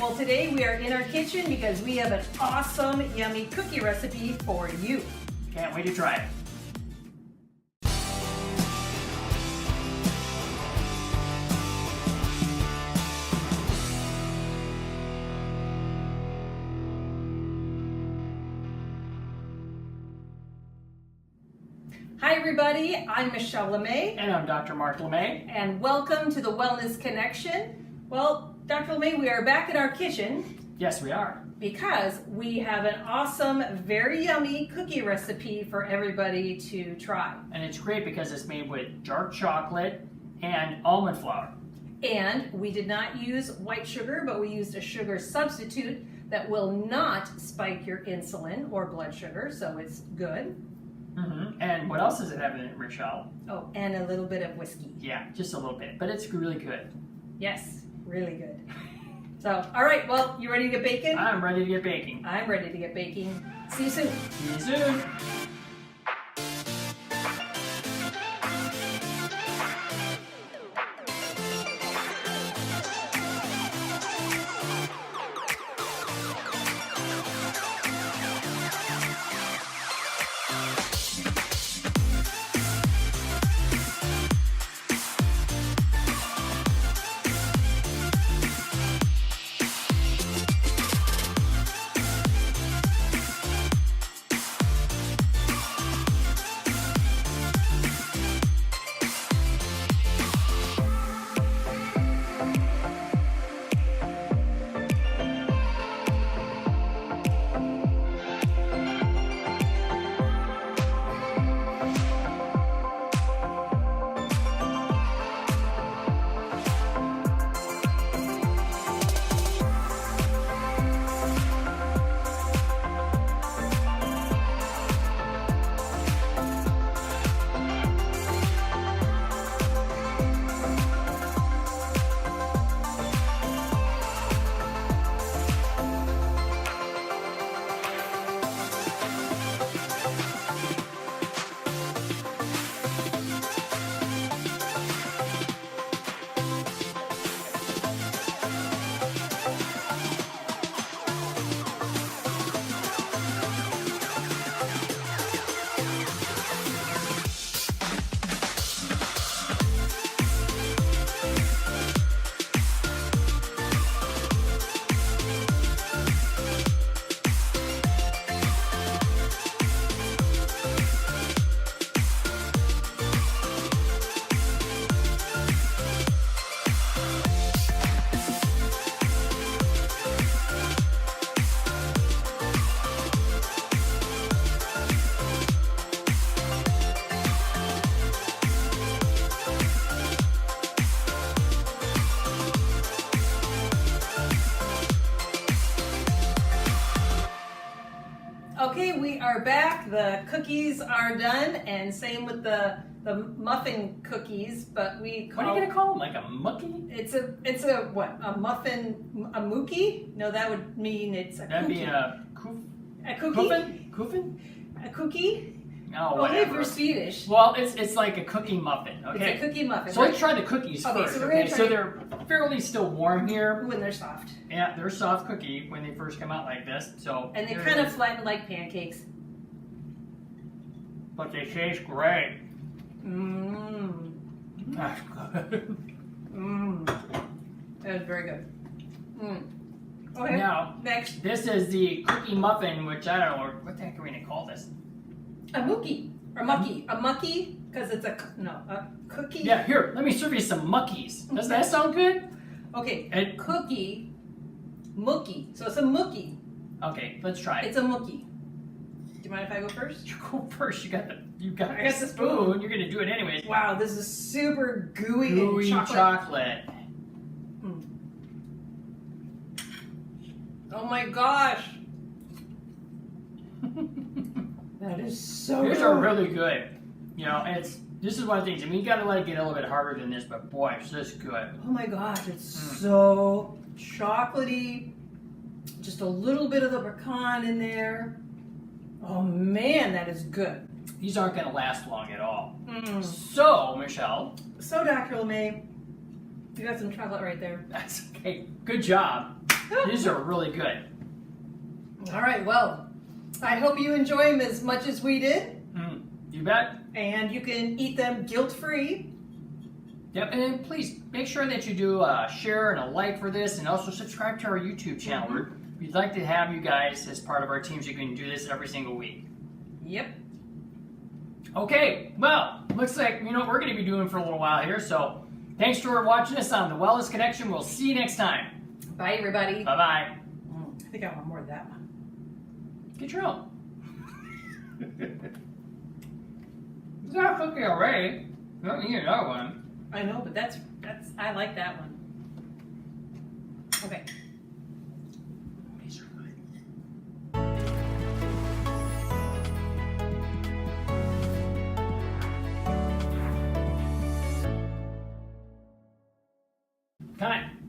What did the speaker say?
Well, today we are in our kitchen because we have an awesome, yummy cookie recipe for you. Can't wait to try it. Hi everybody, I'm Michelle LeMay. And I'm Dr. Mark LeMay. And welcome to the Wellness Connection. Well, Dr. LeMay, we are back in our kitchen. Yes, we are. Because we have an awesome, very yummy cookie recipe for everybody to try. And it's great because it's made with dark chocolate and almond flour. And we did not use white sugar, but we used a sugar substitute that will not spike your insulin or blood sugar, so it's good. Mm-hmm. And what else does it have in it, Michelle? Oh, and a little bit of whiskey. Yeah, just a little bit, but it's really good. Yes, really good. So, all right, well, you ready to get baking? I'm ready to get baking. I'm ready to get baking. See you soon. See you soon. Okay, we are back. The cookies are done, and same with the muffin cookies, but we call... What are you gonna call them? Like a mookie? It's a what? A muffin? A mookie? No, that would mean it's a That'd cookie. be a cookie? Kuchen? A cookie? Oh, Only if whatever. you're Swedish. Well, it's like a cookie muffin, okay? It's a cookie muffin. So let's try the cookies Okay, first. so we're gonna try- So they're fairly still warm here. When they're soft. Yeah, they're a soft cookie when they first come out like this. So And they here kind it of is. flatten like pancakes. But they taste great. Mmm. That's good. Mmm. That was very good. Mmm. Okay. Now, Next. this is the cookie muffin, which I don't know, what the heck are we gonna call this? A mookie. Or mucky. A mucky, because it's a cookie. Yeah, here, let me serve you some muckies. Does that sound good? Okay. And- Cookie. Mookie. So it's a mookie. Okay, let's try it. It's a mookie. Do you mind if I go first? You go first. You got I the got the spoon. You're gonna do it anyways. Wow, this is super gooey, Gooey and chocolate. Mm. Oh my gosh. That is so These good. are really good. You know, this is one of the things. I mean, you gotta let it get a little bit harder than this, but boy, it's just good. Oh my gosh, it's so chocolatey. Just a little bit of the pecan in there. Oh man, that is good. These aren't gonna last long at all. Mm. So, Michelle. So, Dr. LeMay, you got some chocolate right there. That's okay. Good job. These are really good. All right, well, I hope you enjoy them as much as we did. You bet. And you can eat them guilt-free. Yep, and then please make sure that you do a share and a like for this, and also subscribe to our YouTube channel. We'd like to have you guys as part of our team so you can do this every single week. Yep. Okay, well, looks like we're going to be doing for a little while here, so thanks for watching us on The Wellness Connection. We'll see you next time. Bye, everybody. Bye-bye. I think I want more of that one. Get your own. You got a cookie already. You don't need another one. I know, but that's I like that one. Okay. These are good. Time.